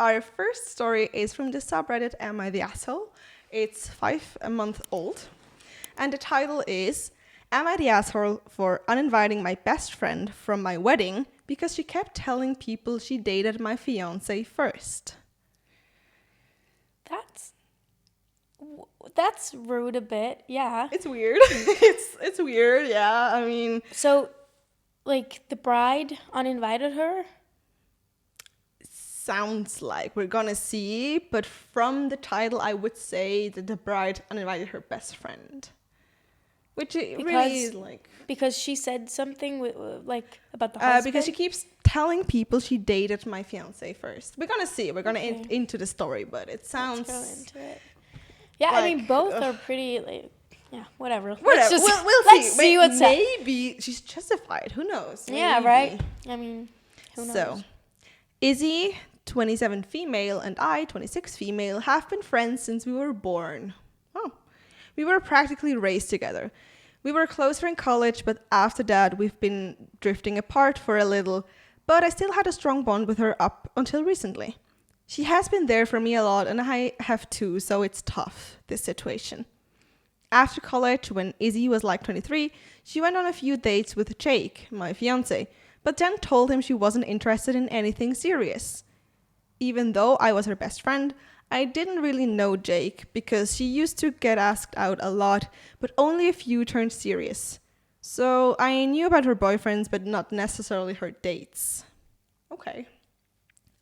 our first story is from the subreddit Am I the Asshole? It's 5 months old. And the title is, Am I the asshole for uninviting my best friend from my wedding because she kept telling people she dated my fiancé first? That's rude a bit, yeah. It's weird. it's weird, yeah. I mean... So, like, the bride uninvited her? Sounds like. We're gonna see. But from the title, I would say that the bride uninvited her best friend. Which really is like... Because she said something like about the husband? Because she keeps telling people she dated my fiancé first. We're gonna see. We're gonna into the story, but it sounds... Let's go into it. Yeah, like, I mean, both are pretty, like, yeah, whatever. We'll let's see what's up. Maybe she's justified. Who knows? Maybe. Yeah, right? I mean, who knows? So, Izzy, 27 female, and I, 26 female, have been friends since we were born. Oh. We were practically raised together. We were closer in college, but after that, we've been drifting apart for a little, but I still had a strong bond with her up until recently. She has been there for me a lot, and I have too, so it's tough, this situation. After college, when Izzy was like 23, she went on a few dates with Jake, my fiancé, but then told him she wasn't interested in anything serious. Even though I was her best friend, I didn't really know Jake, because she used to get asked out a lot, but only a few turned serious. So I knew about her boyfriends, but not necessarily her dates. Okay.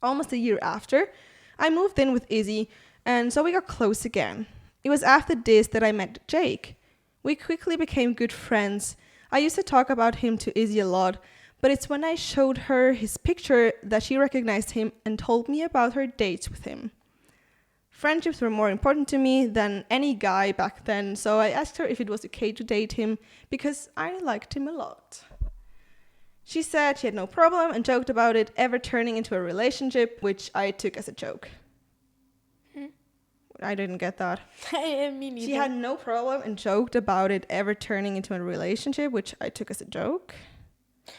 Almost a year after, I moved in with Izzy, and so we got close again. It was after this that I met Jake. We quickly became good friends. I used to talk about him to Izzy a lot, but it's when I showed her his picture that she recognized him and told me about her dates with him. Friendships were more important to me than any guy back then, so I asked her if it was okay to date him because I liked him a lot. She said she had no problem and joked about it ever turning into a relationship, which I took as a joke. I didn't get that. Me neither. She had no problem and joked about it ever turning into a relationship, which I took as a joke.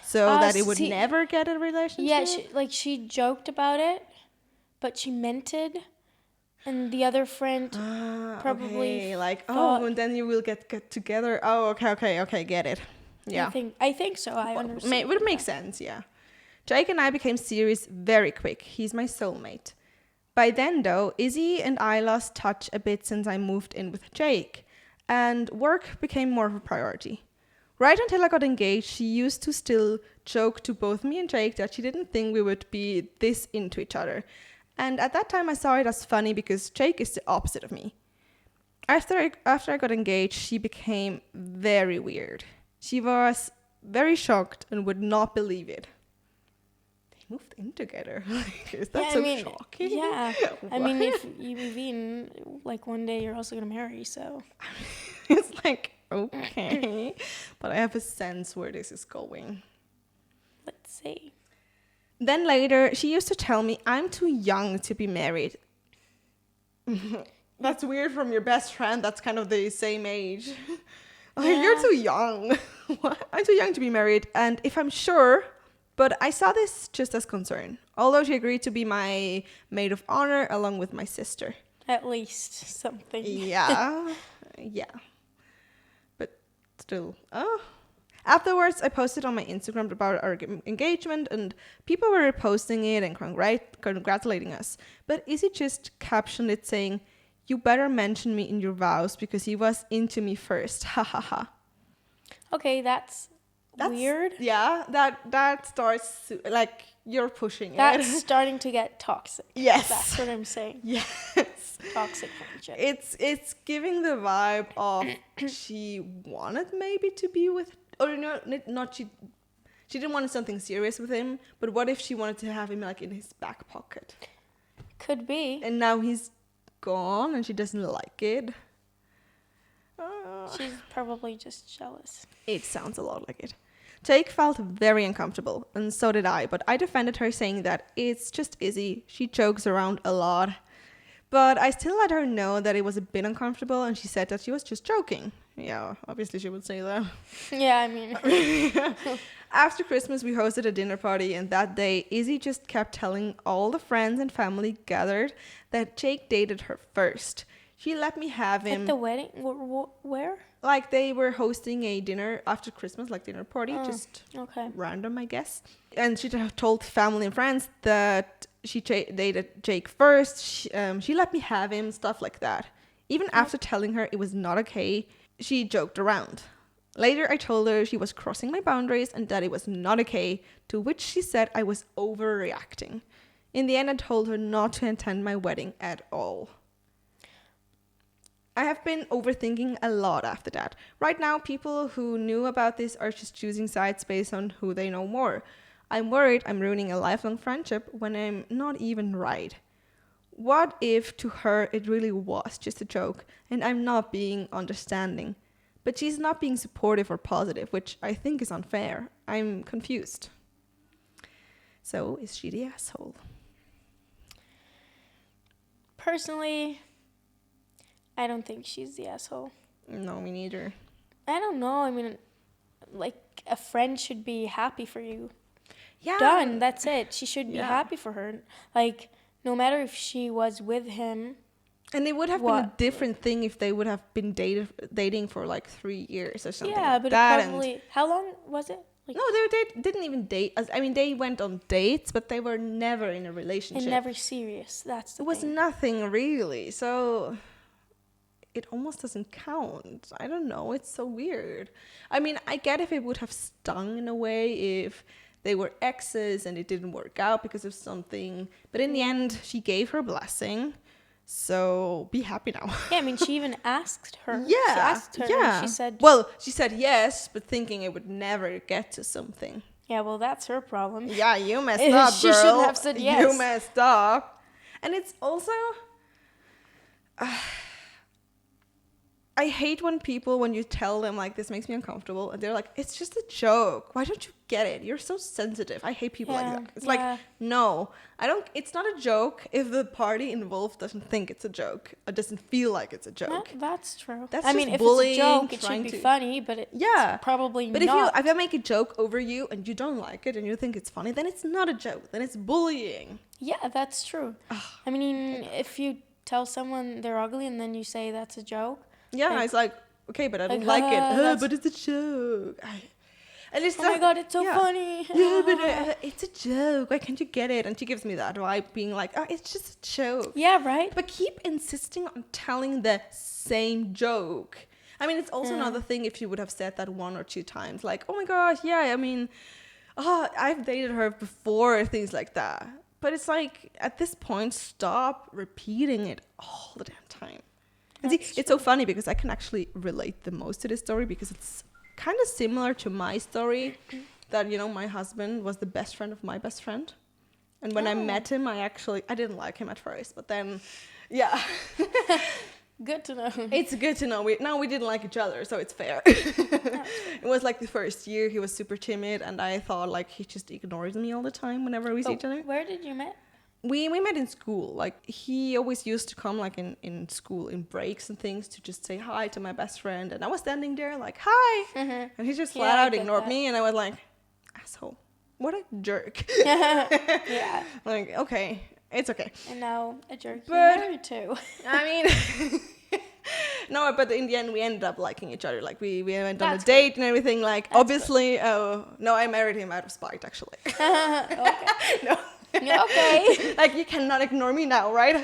So that it would never get a relationship? Yeah, she joked about it, but she meant it. And the other friend probably thought, and then you will get together. Oh, okay, get it. Yeah. I think so. I understand. It would make sense, yeah. Jake and I became serious very quick. He's my soulmate. By then, though, Izzy and I lost touch a bit since I moved in with Jake, and work became more of a priority. Right until I got engaged, she used to still joke to both me and Jake that she didn't think we would be this into each other. And at that time, I saw it as funny because Jake is the opposite of me. After I got engaged, she became very weird. She was very shocked and would not believe it. They moved in together. Is that shocking? Yeah. I mean, if you've even, like, one day you're also going to marry, so. It's like, okay. But I have a sense where this is going. Let's see. Then later, she used to tell me I'm too young to be married. That's weird from your best friend. That's kind of the same age. Yeah. You're too young. I'm too young to be married. And if I'm sure, but I saw this just as concern. Although she agreed to be my maid of honor along with my sister. At least something. Yeah. Yeah. But still. Afterwards, I posted on my Instagram about our engagement, and people were reposting it and congratulating us. But Izzy just captioned it saying, "You better mention me in your vows because he was into me first. Ha ha ha." Okay, that's weird. Yeah, that starts like you're pushing That's it. starting to get toxic. Yes. That's what I'm saying. Yes. Toxic friendship. It's giving the vibe of she wanted maybe to be with, or not she didn't want something serious with him, but what if she wanted to have him like in his back pocket? Could be. And now he's gone and she doesn't like it. She's probably just jealous. It sounds a lot like it. Jake felt very uncomfortable, and so did I, but I defended her saying that it's just Izzy. She jokes around a lot. But I still let her know that it was a bit uncomfortable, and she said that she was just joking. Yeah, obviously she would say that. Yeah, I mean. After Christmas, we hosted a dinner party, and that day, Izzy just kept telling all the friends and family gathered that Jake dated her first. She let me have him. At the wedding? Where? Like, they were hosting a dinner after Christmas, like dinner party, just okay. random, I guess. And she told family and friends that she dated Jake first. She let me have him, stuff like that. Even after telling her it was not okay, she joked around. Later, I told her she was crossing my boundaries and that it was not okay, to which she said I was overreacting. In the end, I told her not to attend my wedding at all. I have been overthinking a lot after that. Right now, people who knew about this are just choosing sides based on who they know more. I'm worried I'm ruining a lifelong friendship when I'm not even right. What if to her it really was just a joke and I'm not being understanding? But she's not being supportive or positive, which I think is unfair. I'm confused. So, is she the asshole? Personally, I don't think she's the asshole. No, me neither. I don't know. I mean, like, a friend should be happy for you. Yeah. Done. That's it. She should be happy for her. Like, no matter if she was with him. And it would have been a different thing if they would have been dating for like 3 years or something. Yeah, like but that. it probably. How long was it? Like, no, they didn't even date. I mean, they went on dates, but they were never in a relationship. and never serious. That's the It was thing. nothing really. So it almost doesn't count. I don't know. It's so weird. I mean, I get if it would have stung in a way if they were exes and it didn't work out because of something. But in the end, she gave her blessing. So be happy now. Yeah, I mean, she even asked her. Yeah. She asked her. Yeah. And she said. Well, she said yes, but thinking it would never get to something. Yeah, well, that's her problem. Yeah, you messed up, She girl. shouldn't have said yes. You messed up. And it's also... I hate when you tell them, like, this makes me uncomfortable, and they're like, it's just a joke. Why don't you get it? You're so sensitive. I hate people like that. It's like, no, it's not a joke if the party involved doesn't think it's a joke or doesn't feel like it's a joke. That's true. That's I mean, just if it's a bullying, joke, it should trying be to- funny, but it's probably But not. if I make a joke over you and you don't like it and you think it's funny, then it's not a joke. Then it's bullying. Yeah, that's true. I mean, if you tell someone they're ugly and then you say that's a joke. Yeah, Like- it's like, okay, but I don't like, like it. that's- But it's a joke. And it's Oh my god, it's so yeah. funny. Yeah, but it's a joke. Why can't you get it? And she gives me that vibe, being like, oh, it's just a joke. Yeah, right? But keep insisting on telling the same joke. I mean, it's also another thing if you would have said that 1 or 2 times. Like, oh my gosh, yeah, I mean, I've dated her before, things like that. But it's like, at this point, stop repeating it all the damn time. And see, it's so funny because I can actually relate the most to this story because it's kind of similar to my story that, my husband was the best friend of my best friend. And when I met him, I didn't like him at first, but then, yeah. Good to know. It's good to know. We didn't like each other, so it's fair. It was like the first year, he was super timid, and I thought like he just ignores me all the time whenever we see each other. Where did you meet? We met in school. Like, he always used to come like in school in breaks and things to just say hi to my best friend, and I was standing there like, hi, and he just flat out ignored me, and I was like, asshole, what a jerk. Yeah. Like, okay, it's okay. And now a jerk you're But- married to. I mean, no, but in the end we ended up liking each other. Like, we went on a That's date and everything. Like, obviously, no, I married him out of spite, actually. Okay. No. Yeah, okay. Like, you cannot ignore me now, right?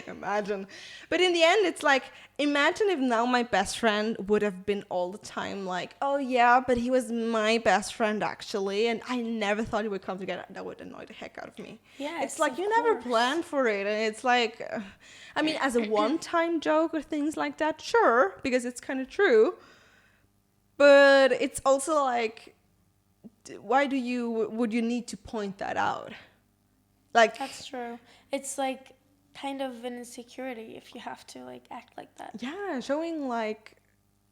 Imagine. But in the end, it's like, imagine if now my best friend would have been all the time like, oh yeah, but he was my best friend actually, and I never thought he would come together. That would annoy the heck out of me. Yes, it's like, of you never course. planned for it, and it's like, I mean, as a one-time joke or things like that, sure, because it's kind of true. But it's also like, why would you need to point that out? Like, That's true. It's like kind of an insecurity if you have to like act like that. yeah, showing like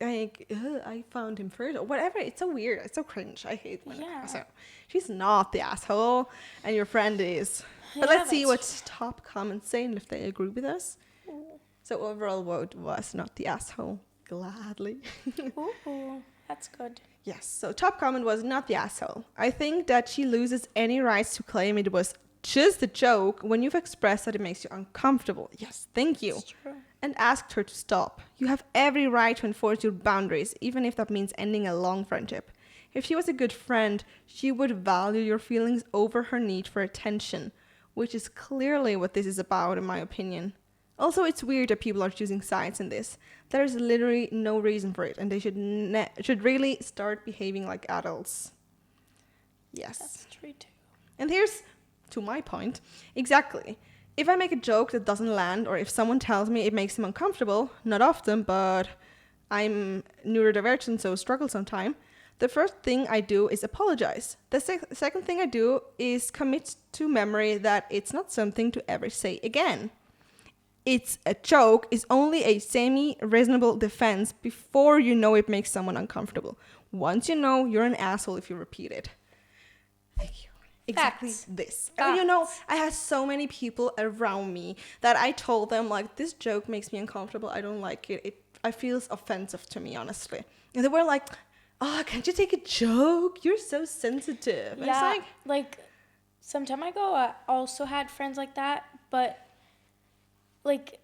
I found him first or whatever. It's so weird. It's so cringe. I hate when so she's not the asshole and your friend is. But Yeah, let's see that's what top comments say and if they agree with us. So overall vote was not the asshole. Gladly. Ooh, that's good. Yes, so top comment was not the asshole. I think that she loses any rights to claim it was just a joke when you've expressed that it makes you uncomfortable. Yes, thank you. It's true. And asked her to stop. You have every right to enforce your boundaries, even if that means ending a long friendship. If she was a good friend, she would value your feelings over her need for attention, which is clearly what this is about, in my opinion. Also, it's weird that people are choosing sides in this. There is literally no reason for it, and they should really start behaving like adults. Yes. That's true too. And here's to my point. Exactly. If I make a joke that doesn't land, or if someone tells me it makes them uncomfortable, not often, but I'm neurodivergent, so struggle sometime, the first thing I do is apologize. The second thing I do is commit to memory that it's not something to ever say again. It's a joke is only a semi-reasonable defense before you know it makes someone uncomfortable. Once you know, you're an asshole if you repeat it. Thank you. Exactly Facts. this. Facts. You know, I had so many people around me that I told them, like, this joke makes me uncomfortable. I don't like it. It feels offensive to me, honestly. And they were like, oh, can't you take a joke? You're so sensitive. And Yeah, it's like some time ago, I also had friends like that, but like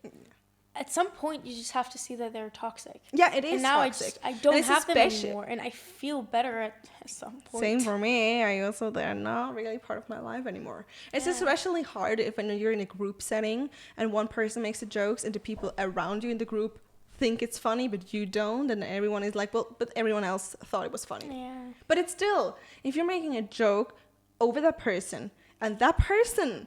at some point you just have to see that they're toxic. yeah, it is And now toxic. I don't And it's have them especially- anymore, and I feel better at some point. Same for me. They're not really part of my life anymore. It's Yeah. especially hard if when you're in a group setting and one person makes the jokes and the people around you in the group think it's funny, but you don't, and everyone is like, well, but everyone else thought it was funny. Yeah. But it's still, if you're making a joke over that person and that person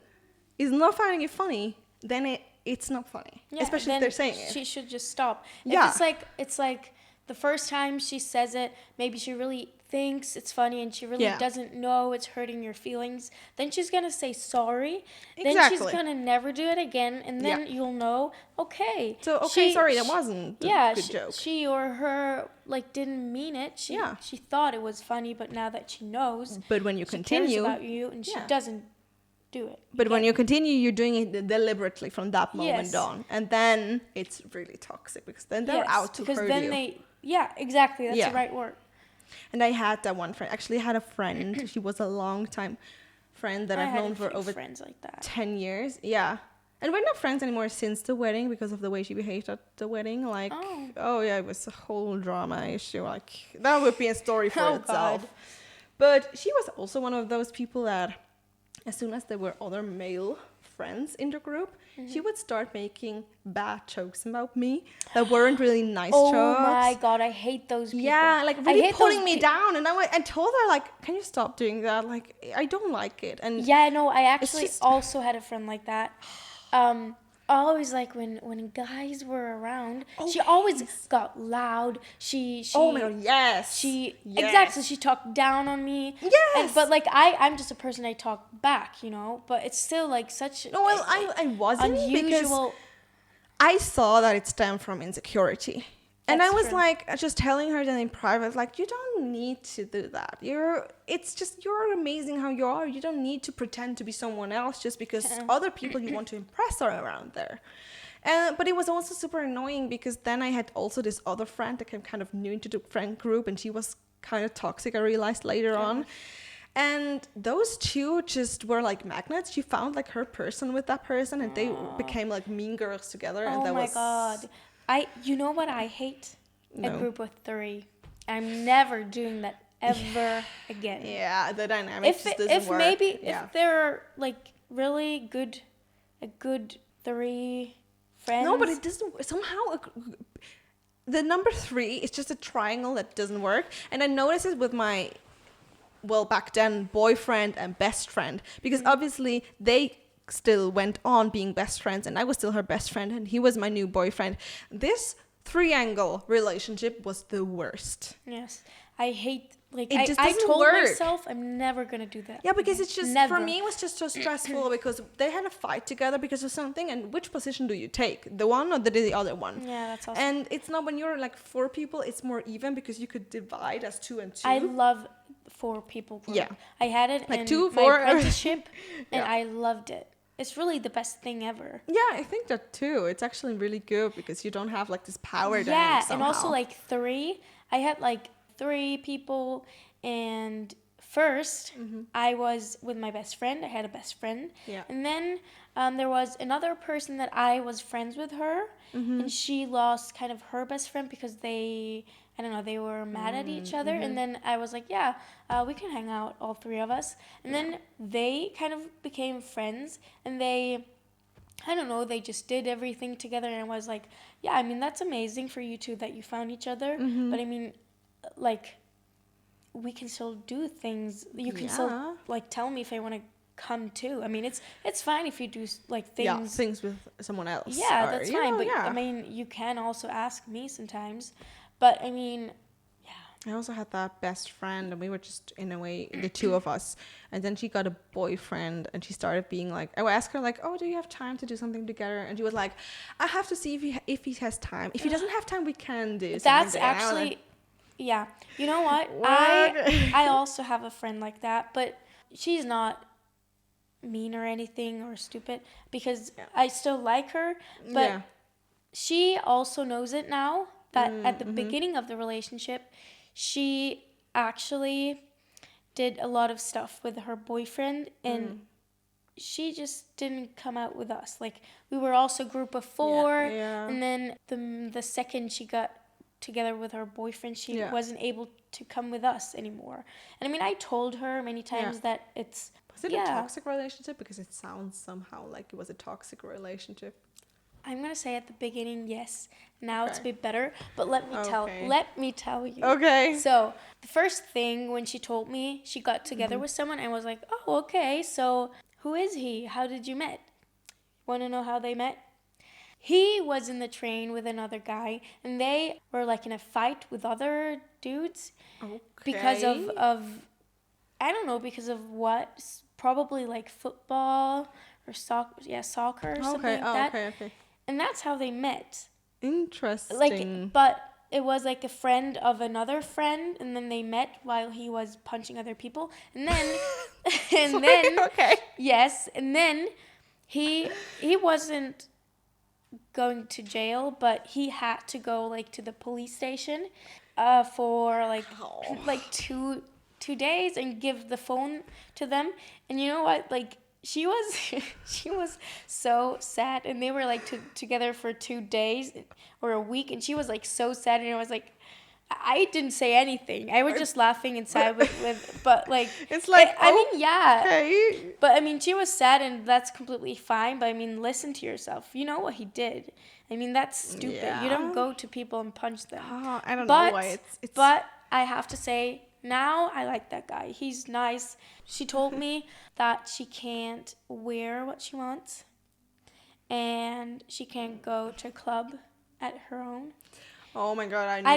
is not finding it funny, then it's not funny. Yeah, Especially if then they're saying it. she should just stop. Yeah. If it's like the first time she says it, maybe she really thinks it's funny and she really Yeah. doesn't know it's hurting your feelings, then she's gonna say sorry. Then Exactly. she's gonna never do it again, and then Yeah. you'll know, okay. So, okay, sorry, that wasn't a good joke. She or her like didn't mean it. She thought it was funny, but now that she knows, But when you she continue, cares about you, and she yeah. doesn't do it. but when again. you continue, you're doing it deliberately from that moment Yes. on. And then it's really toxic because then they're Yes, out to because hurt then you. yeah, exactly. That's Yeah. the right word. And I had that one friend. Actually, I had a friend. She was a long time friend that I I've had known a for few over friends like that. 10 years. Yeah. And we're not friends anymore since the wedding because of the way she behaved at the wedding. Like, oh yeah, it was a whole drama issue. Like, that would be a story for Oh, itself. God. But she was also one of those people that, as soon as there were other male friends in the group, she would start making bad jokes about me that weren't really nice Oh jokes. my God, I hate those people. Yeah, like I really hate pulling those me down, and I told her like, "Can you stop doing that? Like, I don't like it." And Yeah, no, I actually just- also had a friend like that. Always like when guys were around, she always got loud. She oh my God, yes, She yes. exactly. She talked down on me. Yes. But like I'm just a person. I talk back, you know. But it's still like such. No, well, I wasn't because unusual. I saw that it stemmed from insecurity. And I That's was true. like, just telling her that in private, like, you don't need to do that. You're amazing how you are. You don't need to pretend to be someone else just because other people you want to impress are around there. But it was also super annoying because then I had also this other friend that came kind of new into the friend group, and she was kind of toxic, I realized later on. And those two just were like magnets. She found like her person with that person, and they became like mean girls together. And Oh that my was God. You know what I hate? No. A group of 3. I'm never doing that ever again. Yeah, the dynamic just doesn't work. If they're like really a good 3 friends. No, but it doesn't somehow. The number 3 is just a triangle that doesn't work, and I noticed it with my, well, back then boyfriend and best friend, because obviously they still went on being best friends, and I was still her best friend, and he was my new boyfriend. This triangle relationship was the worst. Yes, I hate like It just I doesn't told work. myself I'm never gonna do that. Yeah, because it's just, Never. for me, it was just so stressful because they had a fight together because of something, and which position do you take? The one or the other one? Yeah, that's awesome. And it's not, when you're like 4 people, it's more even because you could divide as 2 and 2. I love 4 people group. Yeah. I had it Like in 2, my 4, apprenticeship, and Yeah. I loved it. it's really the best thing ever. Yeah, I think that too. It's actually really good because you don't have like this power Yeah, dynamic and somehow. also like I had like 3 people, and first I was with my best friend. I had a best friend. Yeah. And then there was another person that I was friends with her, and she lost kind of her best friend because I don't know, they were mad at each other. And then I was like, yeah, we can hang out, all 3 of us. And then they kind of became friends, and I don't know, they just did everything together, and I was like, yeah, I mean, that's amazing for you two that you found each other. But I mean, like, we can still do things. You can still, like, tell me if I want to come too. I mean, it's fine if you do, like, things. Yeah, things with someone else. Yeah, or, that's you fine. know, But, yeah. I mean, you can also ask me sometimes. But, I mean, I also had that best friend, and we were just, in a way, the 2 of us. And then she got a boyfriend, and she started being like, I would ask her, like, oh, do you have time to do something together? And she was like, I have to see if he has time. If he doesn't have time, we can do something that's together. And I was actually, like, yeah. You know what? What? I also have a friend like that, but she's not mean or anything or stupid, because I still like her, but she also knows it now that at the beginning of the relationship, she actually did a lot of stuff with her boyfriend, and she just didn't come out with us. Like, we were also a group of 4, and then the second she got together with her boyfriend, she wasn't able to come with us anymore. And I mean, I told her many times that it's... Was it a toxic relationship? Because it sounds somehow like it was a toxic relationship. I'm gonna say at the beginning, yes. Now it's a bit better, but let me tell you. Okay. So the first thing, when she told me she got together with someone, I was like, oh, okay. So who is he? How did you met? Want to know how they met? He was in the train with another guy, and they were like in a fight with other dudes because of I don't know, because of what? Probably like football or soccer or something like that. Okay. And that's how they met. Interesting. Like, but it was like a friend of another friend, and then they met while he was punching other people. And then, yes, and then he wasn't going to jail, but he had to go like to the police station for like 2 days and give the phone to them. And you know what? Like, she was so sad, and they were like together for 2 days or a week, and she was like so sad, and I was like, I didn't say anything. I was just laughing inside with but like, it's like, I mean, yeah. Okay. But I mean, she was sad, and that's completely fine. But I mean, listen to yourself. You know what he did. I mean, that's stupid. Yeah. You don't go to people and punch them. Oh, I don't know why it's... But I have to say, now I like that guy. He's nice. She told me that she can't wear what she wants, and she can't go to a club at her own. Oh my god, I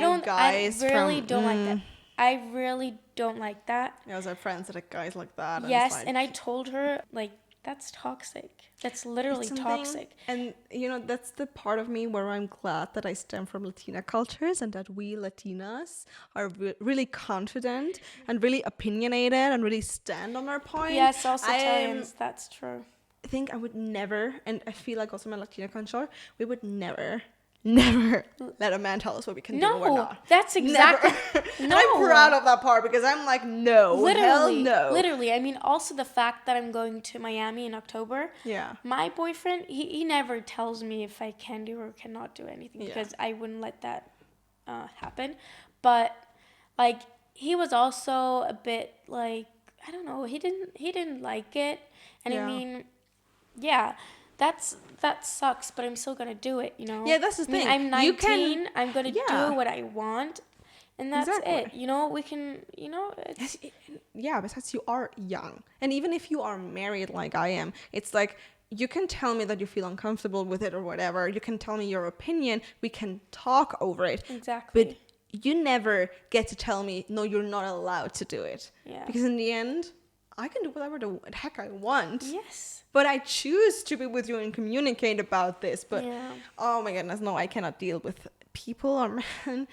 really don't like that. I really don't like that. Yeah, I was friends that are guys like that. Yes, like, and I told her, like, that's toxic. That's literally toxic. And, you know, that's the part of me where I'm glad that I stem from Latina cultures, and that we Latinas are really confident and really opinionated and really stand on our point. Yes, also Italians, that's true. I think I would never, and I feel like also my Latina culture, we would never let a man tell us what we can do or not. No, that's exactly... No. I'm proud of that part, because I'm like, no, hell no. Literally. I mean, also the fact that I'm going to Miami in October. Yeah. My boyfriend, he never tells me if I can do or cannot do anything, because I wouldn't let that happen. But, like, he was also a bit, like, I don't know, he didn't like it. And I mean, that sucks, but I'm still gonna do it, you know. Yeah, that's the thing. I'm 19. I'm gonna do what I want, and that's it. You know, we can. You know, because you are young, and even if you are married like I am, it's like, you can tell me that you feel uncomfortable with it or whatever. You can tell me your opinion. We can talk over it. Exactly. But you never get to tell me, no, you're not allowed to do it. Yeah. Because in the end, I can do whatever the heck I want. Yes. But I choose to be with you and communicate about this. But, oh my goodness, no, I cannot deal with people or men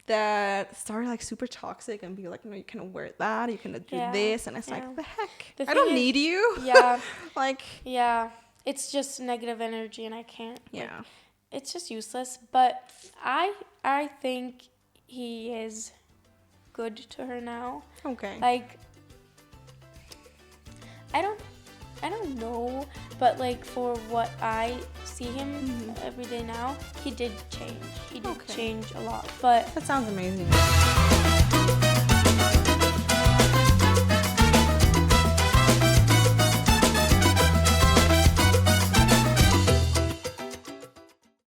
that start like super toxic and be like, no, you cannot wear that, you cannot do this. And it's like, the heck? I don't need you. Yeah. Like. Yeah. it's just negative energy, and I can't. Yeah. Like, it's just useless. But I think he is good to her now. Okay. Like, I don't know, but like for what I see him every day now, he did change. He did change a lot. But That sounds amazing.